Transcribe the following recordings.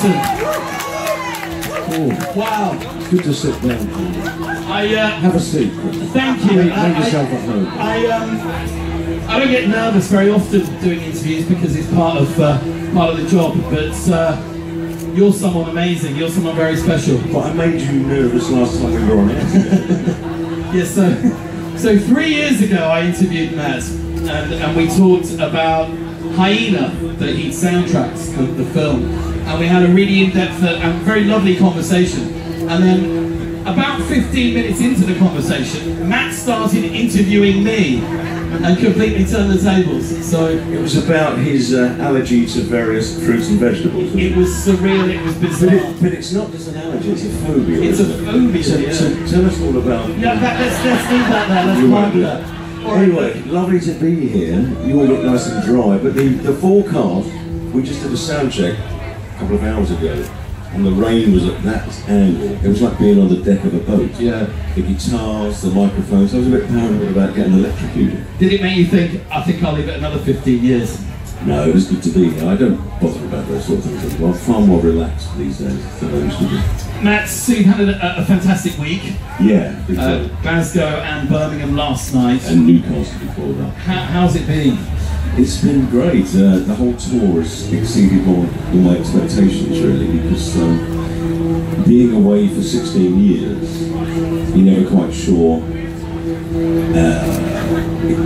Brighton. Oh, Wow. it's good to sit down. Have a seat. Thank you. Make yourself at home. I don't get nervous very often doing interviews because it's part of the job, but you're someone amazing. You're someone very special. But I made you nervous last time we were on air. Yes, so 3 years ago I interviewed Matt, and we talked about Hyena, the Heat soundtracks, the film, and we had a really in-depth and very lovely conversation. And then about 15 minutes into the conversation, Matt started interviewing me and completely turned the tables. So it was about his allergy to various fruits and vegetables. It was surreal, it was bizarre. But it's not just an allergy, it's a phobia. It's a phobia, so tell us all about... Yeah, let's leave that there, let's park that. Anyway, lovely to be here. You all look nice and dry, but the forecast, we just did a sound check a couple of hours ago, and the rain was at that angle. It was like being on the deck of a boat. Yeah. The guitars, the microphones, I was a bit paranoid about getting electrocuted. Did it make you think, I think I'll leave it another 15 years? No, it was good to be here. I don't bother about those sort of things. I'm far more relaxed these days than I used to be. Matt, so you've had a fantastic week. Yeah, big time. Glasgow and Birmingham last night. And Newcastle before that. How's it been? It's been great. The whole tour has exceeded all my expectations, really, because being away for 16 years, you're never quite sure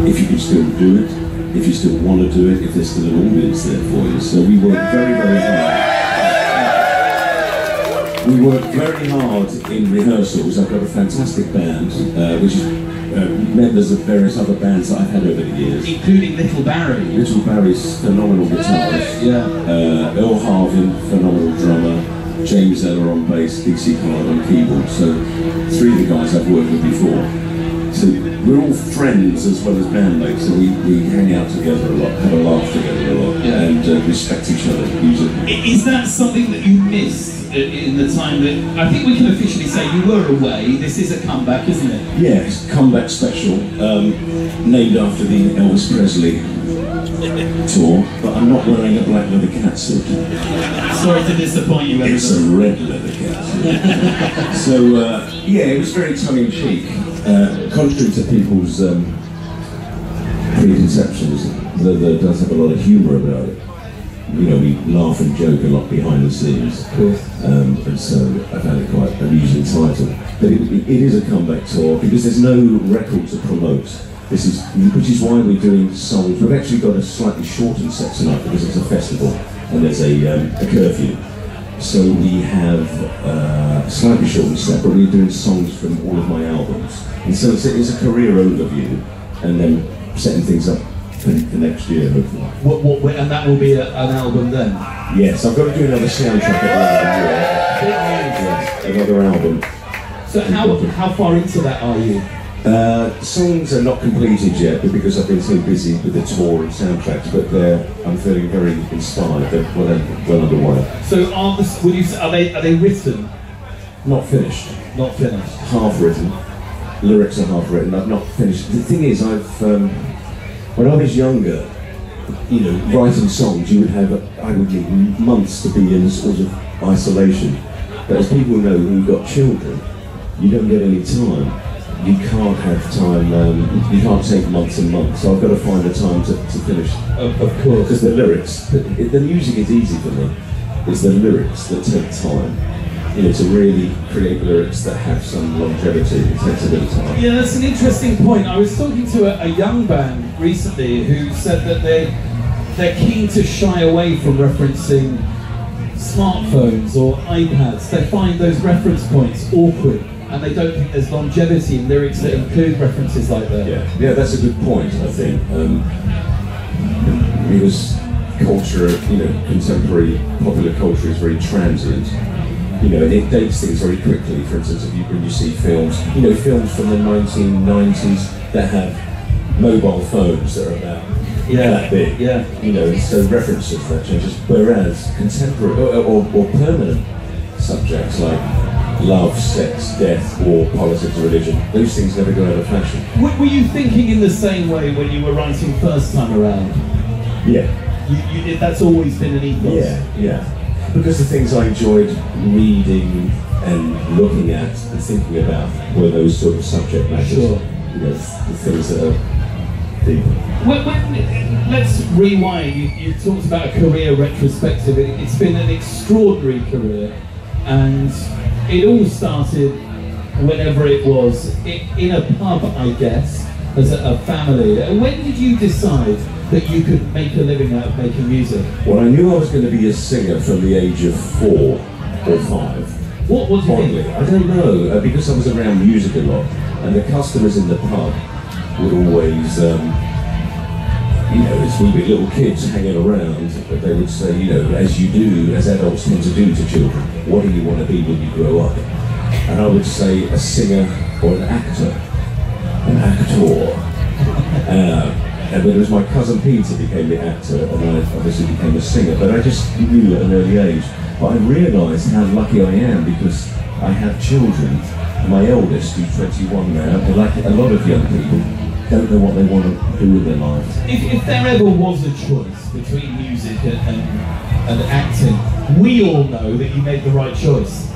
if you can still do it, if you still want to do it, if there's still an audience there for you. So we worked very, very hard. We worked very hard in rehearsals. I've got a fantastic band, which is members of various other bands that I've had over the years. Including Little Barry. Little Barry's phenomenal guitarist. Yeah. Earl Harvin, phenomenal drummer. James Eller on bass, DC Collard on keyboard. So 3 of the guys I've worked with before. So we're all friends as well as bandmates, so we hang out together a lot, have a laugh together a lot, and respect each other musically. Is that something that you missed in the time that, I think we can officially say you were away? This is a comeback, isn't it? Yeah, it's a comeback special, named after the Elvis Presley tour, but I'm not wearing a black leather catsuit. Sorry to disappoint you, It's a red leather catsuit. So, yeah, it was very tongue-in-cheek. Contrary to people's preconceptions, there does have a lot of humour about it. You know, we laugh and joke a lot behind the scenes, and so I found it quite an amusing title. But it is a comeback tour because there's no record to promote. Which is why we're doing songs. We've actually got a slightly shortened set tonight because it's a festival and there's a curfew. So we have a slightly shortened set, but we're doing songs from all of my albums. And so it's a career overview, and then setting things up for next year, hopefully. And that will be an album then? Yes, I've got to do another soundtrack at the end of the year. Yes, another album. So how far into that are you? Songs are not completed yet, but because I've been so busy with the tour and soundtracks, but I'm feeling very inspired. They're well underway. So are they written? Not finished. Not finished. Half written. Lyrics are half written. I've not finished. The thing is, when I was younger, you know, writing songs, I would need months to be in sort of isolation. But as people know who've got children, you don't get any time. You can't have time, you can't take months and months, so I've got to find the time to finish. Of course. Because the lyrics, the music is easy for me, it's the lyrics that take time. You know, to really create lyrics that have some longevity, it takes a bit of time. Yeah, that's an interesting point. I was talking to a young band recently who said that they're keen to shy away from referencing smartphones or iPads. They find those reference points awkward. And they don't think there's longevity in lyrics that include references like that. Yeah, that's a good point, I think. Because culture, you know, contemporary popular culture is very transient. You know, and it dates things very quickly. For instance, when you see films, you know, films from the 1990s that have mobile phones that are about that big. Yeah. You know, so references that changes. Whereas contemporary or permanent subjects like love, sex, death, war, politics, religion, those things never go out of fashion. Were you thinking in the same way when you were writing first time around? Yeah. That's always been an ethos? Yeah. because the things I enjoyed reading and looking at and thinking about were those sort of subject matters. Sure. You know, the things that are deeper. Let's rewind. You talked about a career retrospective. It's been an extraordinary career, and it all started whenever it was in a pub, I guess, as a family. When did you decide that you could make a living out of making music? Well, I knew I was going to be a singer from the age of 4 or 5. What was it? I don't know, because I was around music a lot, and the customers in the pub would always, you know, as we were little kids hanging around, they would say, you know, as you do, as adults tend to do to children, what do you want to be when you grow up? And I would say a singer or an actor. An actor. And then it was my cousin Peter became the actor, and I obviously became a singer, but I just knew at an early age. But I realised how lucky I am because I have children. My eldest, who's 21 now, and like a lot of young people, don't know what they want to do with their lives. If there ever was a choice between music and acting, we all know that you made the right choice.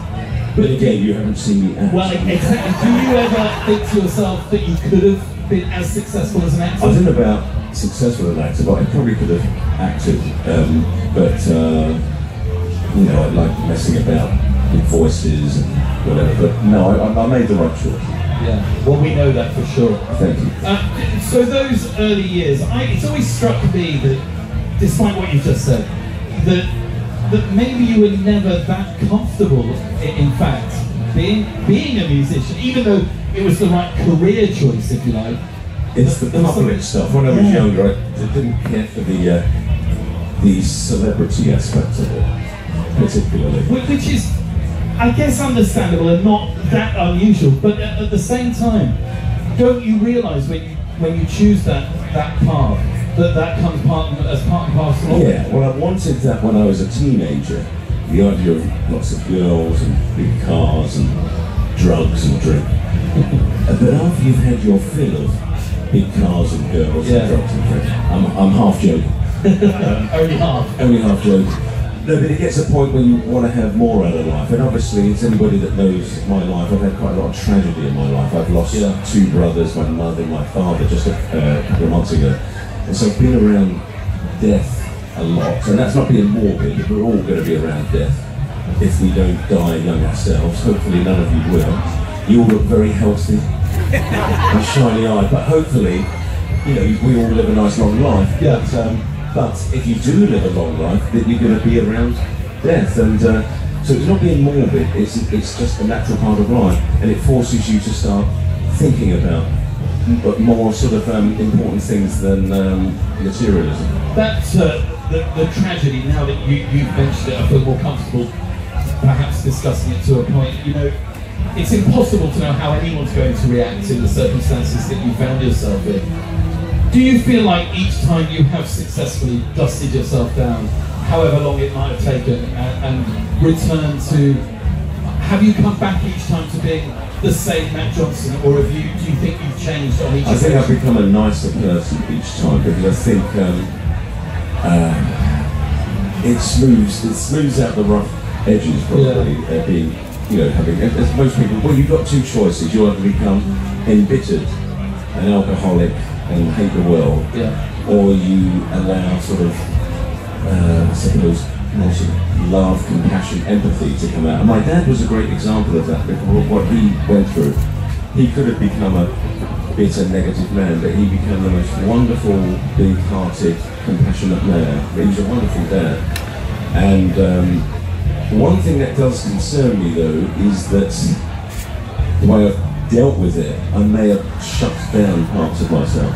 But again, you haven't seen me act. Well, exactly. Do you ever think to yourself that you could have been as successful as an actor? I wasn't about successful as an actor, but I probably could have acted. You know, I like messing about with voices and whatever. But no, I made the right choice. Yeah, well, we know that for sure. Thank you. So those early years, it's always struck me that, despite what you just said, that maybe you were never that comfortable, in fact, being a musician, even though it was the right career choice, if you like. It's the public stuff. When I was younger, I didn't care for the celebrity aspect of it, particularly. Which is, I guess, understandable and not that unusual, but at the same time, don't you realise when you choose that path, that comes as part and parcel of it? Yeah, well, I wanted that when I was a teenager. The idea of lots of girls and big cars and drugs and drink. But after you've had your fill of big cars and girls and drugs and drink, I'm half joking. Only half. Only half joking. No, but it gets a point where you want to have more out of life. And obviously, it's anybody that knows my life. I've had quite a lot of tragedy in my life. I've lost 2 brothers, my mother, my father, just a couple of months ago. And so I've been around death a lot. And that's not being morbid, but we're all going to be around death if we don't die young ourselves. Hopefully none of you will. You all look very healthy and shiny-eyed, but hopefully, you know, we all live a nice long life. Yeah. But if you do live a long life, then you're going to be around death. And so it's not being morbid, it's just a natural part of life. And it forces you to start thinking about more sort of important things than materialism. That's the tragedy, now that you've mentioned it, I feel more comfortable perhaps discussing it to a point. You know, it's impossible to know how anyone's going to react in the circumstances that you found yourself in. Do you feel like each time you have successfully dusted yourself down, however long it might have taken, and returned to, have you come back each time to being the same Matt Johnson, or do you think you've changed on each occasion? I think I've become a nicer person each time, because I think it smooths out the rough edges, probably. Being, you know, having, as most people, well, you've got 2 choices. You either become embittered, an alcoholic, and hate the world, or you allow sort of, I suppose, more sort of love, compassion, empathy to come out. And my dad was a great example of that, because of what he went through. He could have become a bitter, negative man, but he became the most wonderful, big-hearted, compassionate man. He was a wonderful dad. And one thing that does concern me, though, is that the way I've dealt with it, I may have shut down parts of myself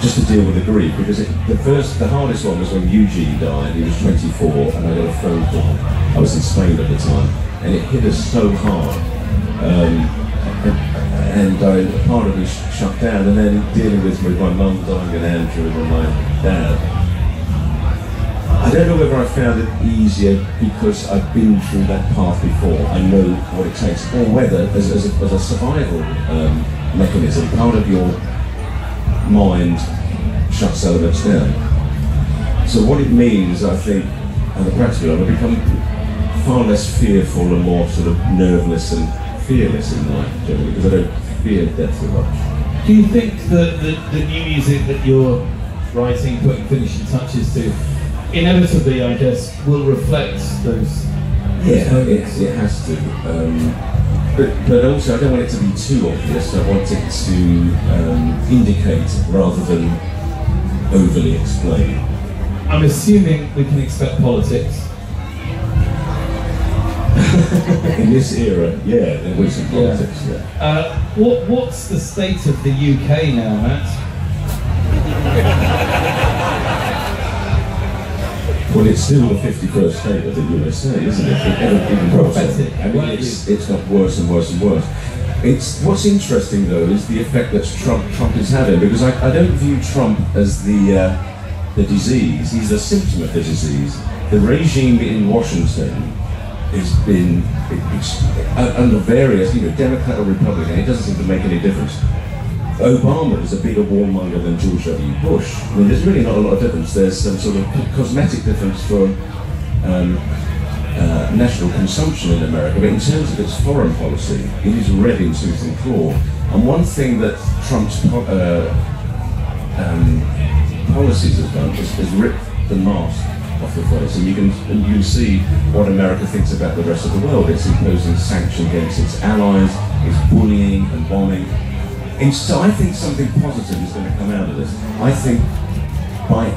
just to deal with the grief, because the hardest one was when Eugene died. He was 24, and I got a phone call. I was in Spain at the time, and it hit us so hard, and part of me shut down. And then dealing with my mum dying and Andrew and my dad, I don't know whether I found it easier because I've been through that path before. I know what it takes, or whether, as a survival mechanism, part of your mind shuts elements down. So what it means, I think, and the practical, I've become far less fearful and more sort of nerveless and fearless in life generally, because I don't fear death so much. Do you think that the new music that you're writing, putting finishing touches to, inevitably, I guess, will reflect those? Yeah, it has to. But also, I don't want it to be too obvious. I want it to indicate rather than overly explain. I'm assuming we can expect politics. In this era, yeah, there was some politics. Yeah. What's the state of the UK now, Matt? Well, it's still the 51st state of the USA, isn't it? Even Prophetic. I mean, it's got worse and worse and worse. What's interesting though is the effect that Trump is having, because I don't view Trump as the disease. He's a symptom of the disease. The regime in Washington has been under various, Democrat or Republican. It doesn't seem to make any difference. Obama is a bigger warmonger than George W. Bush. I mean, there's really not a lot of difference. There's some sort of cosmetic difference for national consumption in America, but in terms of its foreign policy, it is red in tooth and claw. And one thing that Trump's policies have done is ripped the mask off the face, and you can see what America thinks about the rest of the world. It's imposing sanctions against its allies, it's bullying and bombing. And so I think something positive is going to come out of this. I think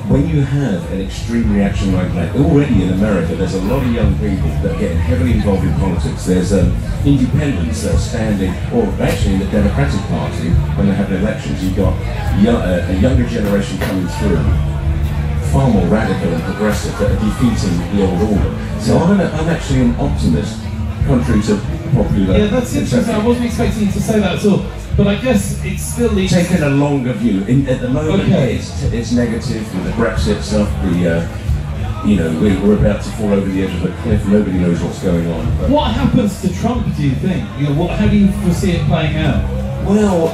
when you have an extreme reaction like that, already in America there's a lot of young people that are getting heavily involved in politics. There's independents that are standing, or actually in the Democratic Party, when they have elections, you've got a younger generation coming through, far more radical and progressive, that are defeating the old order. So I'm actually an optimist, contrary to popular. Yeah, that's interesting. I wasn't expecting you to say that at all. But I guess it still leads... Taking a longer view. At the moment, it's negative with the Brexit stuff. We're about to fall over the edge of a cliff. Nobody knows what's going on. But what happens to Trump, do you think? How do you foresee it playing out? Well,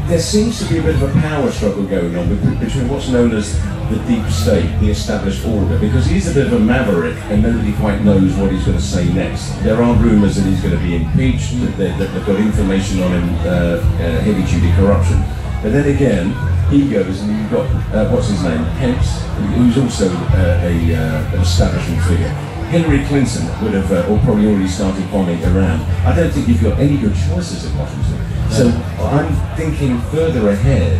there seems to be a bit of a power struggle going on between what's known as the deep state, the established order, because he's a bit of a maverick and nobody quite knows what he's going to say next. There are rumours that he's going to be impeached, that they've got information on him, heavy-duty corruption. But then again, he goes and you've got, what's his name, Pence, who's also an establishment figure. Hillary Clinton would have, or probably already started bombing Iran. I don't think you've got any good choices in Washington. So I'm thinking further ahead,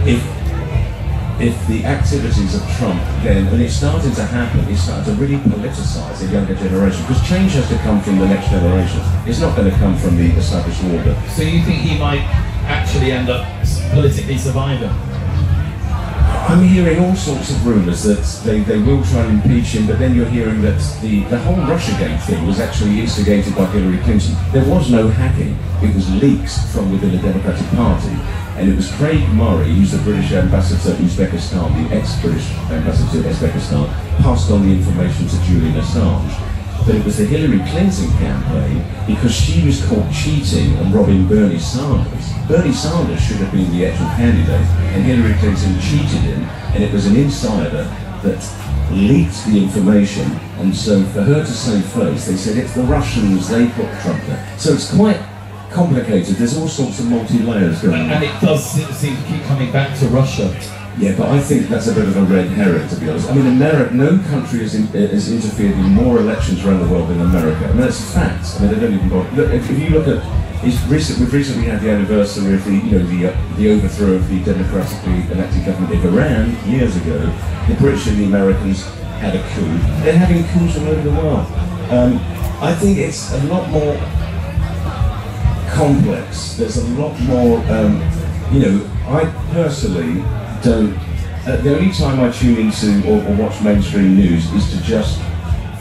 if the activities of Trump then, when it's starting to happen, it's starting to really politicise the younger generation, because change has to come from the next generation. It's not going to come from the established order. So you think he might actually end up politically surviving? I'm hearing all sorts of rumours that they will try and impeach him, but then you're hearing that the whole Russiagate thing was actually instigated by Hillary Clinton. There was no hacking, it was leaks from within the Democratic Party. And it was Craig Murray, who's the British ambassador to Uzbekistan, the ex-British ambassador to Uzbekistan, passed on the information to Julian Assange. But it was the Hillary Clinton campaign, because she was caught cheating and robbing Bernie Sanders. Bernie Sanders should have been the actual candidate, and Hillary Clinton cheated him, and it was an insider that leaked the information, and so for her to save face, they said it's the Russians, they put Trump there. So it's quite complicated. There's all sorts of multi-layers going on. And it does seem to keep coming back to Russia. Yeah, but I think that's a bit of a red herring, to be honest. I mean, America, no country has interfered in more elections around the world than America. I mean, that's a fact. I mean, they don't even bother. Look, if you look at, we've recently had the anniversary of the overthrow of the democratically elected government of Iran years ago. The British and the Americans had a coup. They're having coups all over the world. I think it's a lot more complex. There's a lot more, I personally don't, the only time I tune into or watch mainstream news is to just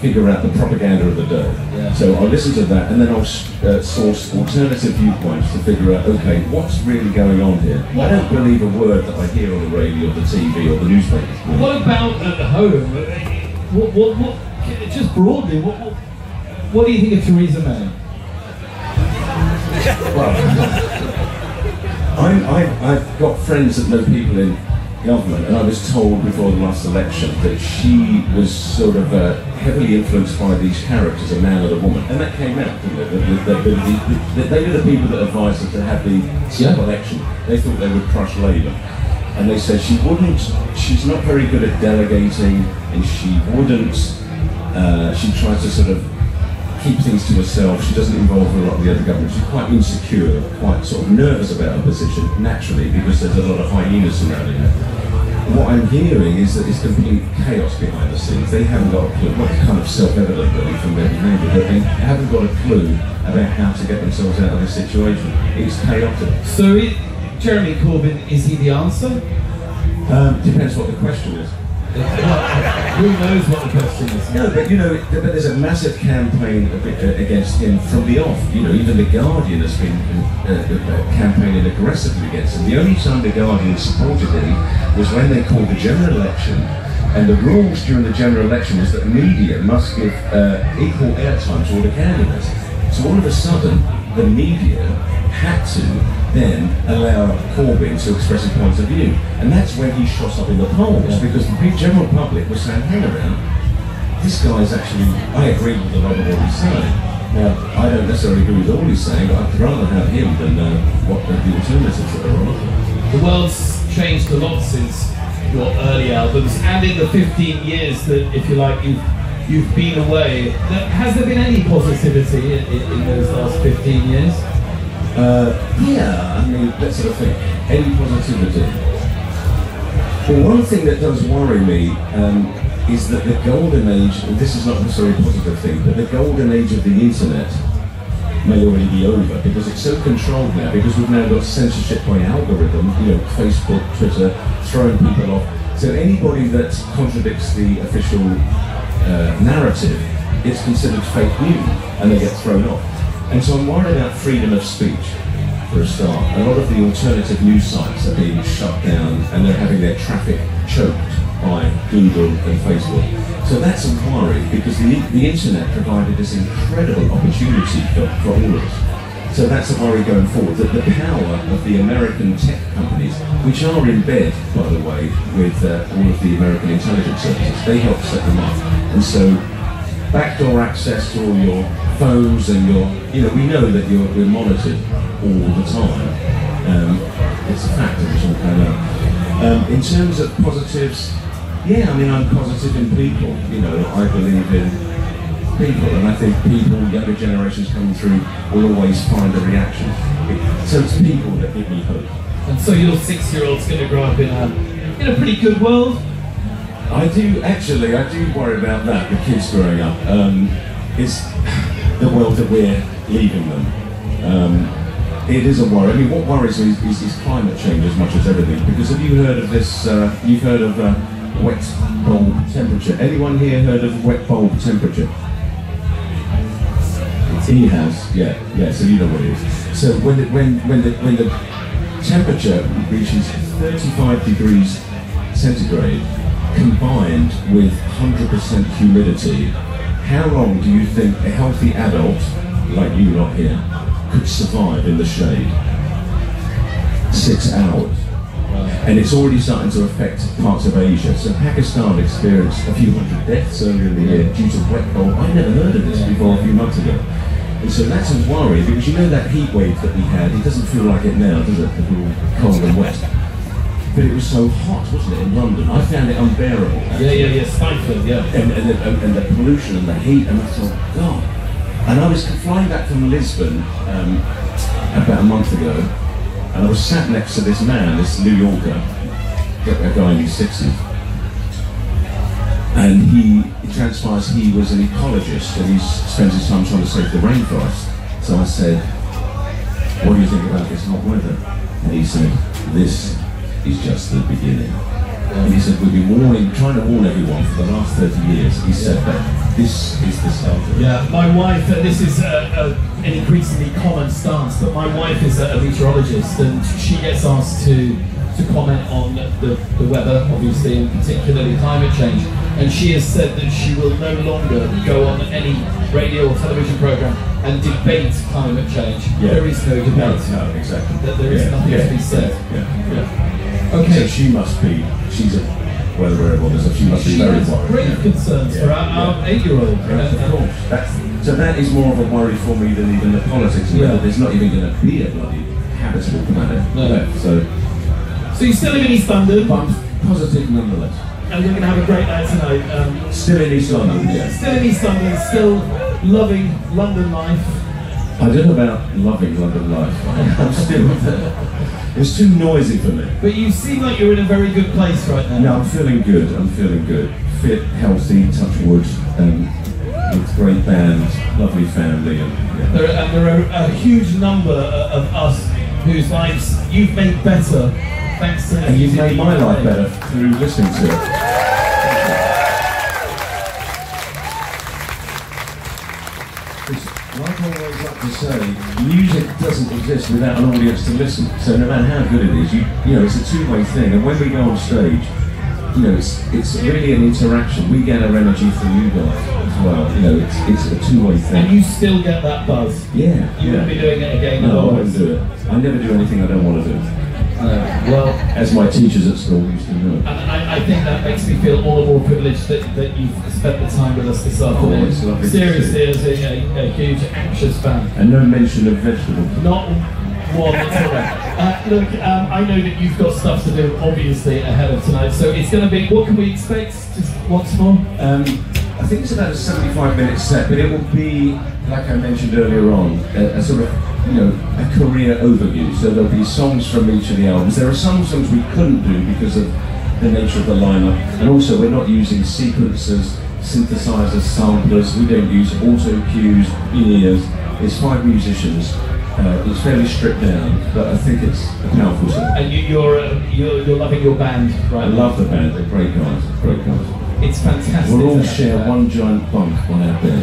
figure out the propaganda of the day. Yeah. So I'll listen to that and then I'll source alternative viewpoints to figure out, okay, what's really going on here? I don't believe a word that I hear on the radio or the TV or the newspapers. What about at home? Just broadly, what do you think of Theresa May? Well, I've got friends that know people in government, and I was told before the last election that she was sort of heavily influenced by these characters, a man and a woman, and that came out, didn't it? They were the people that advised her to have the sub-election. They thought they would crush Labour. And they said she's not very good at delegating, and she tries to sort of keep things to herself. She doesn't involve a lot of the other government. She's quite insecure, quite sort of nervous about her position, naturally, because there's a lot of hyenas surrounding her. What I'm hearing is that it's complete chaos behind the scenes. They haven't got a clue, well, it's kind of self-evident really from their behaviour, but they haven't got a clue about how to get themselves out of this situation. It's chaotic. So Jeremy Corbyn, is he the answer? Depends what the question is. Who knows what the question is? No, but you know, but there's a massive campaign against him from the off. You know, even The Guardian has been campaigning aggressively against him. The only time The Guardian supported him was when they called the general election, and the rules during the general election was that media must give equal airtime to all the candidates. So all of a sudden, the media had to then allow Corbyn to express his points of view. And that's when he shot up in the polls, because the big general public was saying, hang around, this guy's actually, I agree with a lot of what he's saying. Now, I don't necessarily agree with all he's saying, but I'd rather have him than what the alternatives that are on. The world's changed a lot since your early albums, and in the 15 years that, if you like, you've been away. Has there been any positivity in those last 15 years? Yeah, I mean, that sort of thing. Any positivity? Well, one thing that does worry me is that the golden age, and this is not necessarily a positive thing, but the golden age of the internet may already be over, because it's so controlled now, because we've now got censorship by algorithm, you know, Facebook, Twitter, throwing people off. So anybody that contradicts the official narrative, it's considered fake news, and they get thrown off. And so I'm worried about freedom of speech, for a start. A lot of the alternative news sites are being shut down, and they're having their traffic choked by Google and Facebook. So that's a worry, because the internet provided this incredible opportunity for all of us. So that's a worry going forward, that the power of the American tech companies, which are in bed, by the way, with all of the American intelligence services, they help set them up. And so backdoor access to all your phones and your, you know, we know that we're monitored all the time. It's a fact that it's all come out. In terms of positives, yeah, I mean, I'm positive in people. You know, I believe in people, and I think people, younger generations coming through, will always find a reaction. So it's people that give me hope. And so your 6-year-old's going to grow up in a pretty good world? I do worry about that, the kids growing up. It's the world that we're leaving them. It is a worry. I mean, what worries me is climate change as much as everything. Because have you heard of this, you've heard of wet bulb temperature. Anyone here heard of wet bulb temperature? He has, yeah, so you know what it is. So when the temperature reaches 35 degrees centigrade, combined with 100% humidity, how long do you think a healthy adult, like you lot here, could survive in the shade? 6 hours. And it's already starting to affect parts of Asia. So Pakistan experienced a few hundred deaths earlier in the year due to wet bulb. I never heard of this before a few months ago. And so that's a worry, because you know that heat wave that we had, it doesn't feel like it now, does it? Because we're all cold and wet. But it was so hot, wasn't it, in London? I found it unbearable. Yeah, stifling, yeah. And the pollution and the heat, and I thought, God. And I was flying back from Lisbon about a month ago, and I was sat next to this man, this New Yorker, a guy in his 60s. And it transpires he was an ecologist, and he spends his time trying to save the rainforest. So I said, what do you think about this hot weather? And he said, this is just the beginning. And he said, we've been trying to warn everyone for the last 30 years. He said that this is the start of it. Yeah, my wife, this is an increasingly common stance, but my wife is a meteorologist, and she gets asked to comment on the weather, obviously, and particularly climate change. And she has said that she will no longer go on any radio or television program and debate climate change. Yeah. There is no debate. No, exactly. There is nothing to be said. Yeah. Okay. So she must be, she's well aware of all this, so she must be very has worried. grave concerns for our 8-year-old. Of course. So that is more of a worry for me than even the politics. Yeah. There's not even going to be a bloody habitable planet left. So you still live in East London? But I'm positive nonetheless. And you're going to have a great night tonight. Still in East London, yeah. Still in East London, still loving London life. I don't know about loving London life. I'm still there. It's too noisy for me. But you seem like you're in a very good place right now. No, I'm feeling good. I'm feeling good. Fit, healthy, touch wood. With great band, lovely family. And there are a huge number of us whose lives you've made better thanks to... And you've made my life better through listening to it. Like I always like to say, music doesn't exist without an audience to listen. So no matter how good it is, you know, it's a two-way thing. And when we go on stage, you know, it's really an interaction. We get our energy from you guys as well. You know, it's a two-way thing. And you still get that buzz. Yeah. You wouldn't be doing it again. No, I won't do it. I never do anything I don't want to do. Well, as my teachers at school used to know. And I think that makes me feel all the more privileged that you've spent the time with us this afternoon. It's lovely. Seriously, as a huge anxious fan. And no mention of vegetables. Not one at all. Look, I know that you've got stuff to do, obviously, ahead of tonight. So it's going to be, what can we expect? Just once more? I think it's about a 75-minute set, but it will be, like I mentioned earlier on, a sort of, you know, a career overview. So there'll be songs from each of the albums. There are some songs we couldn't do because of the nature of the lineup, and also we're not using sequencers, synthesizers, samplers. We don't use auto cues, in-ears. It's 5 musicians. It's fairly stripped down, but I think it's a powerful song. And you're loving your band, right? I love the band. They're great guys. Great guys. It's fantastic. We'll all share one giant bunk on our bed.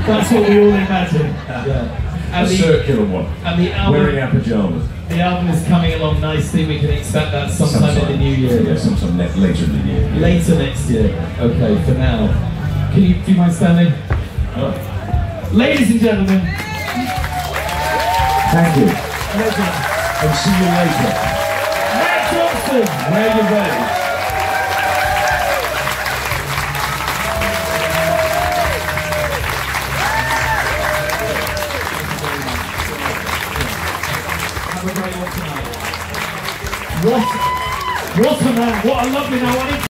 That's what we all imagine. Yeah. A circular one. And the album, wearing our pajamas. The album is coming along nicely. We can expect that sometime in the new year. Yeah, sometime later in the year. Yeah. Later next year. Okay, for now. Do you mind standing? Oh. Ladies and gentlemen. Thank you. Legend. And see you later. Matt Johnson. Where you ready? What a man, what a lovely man.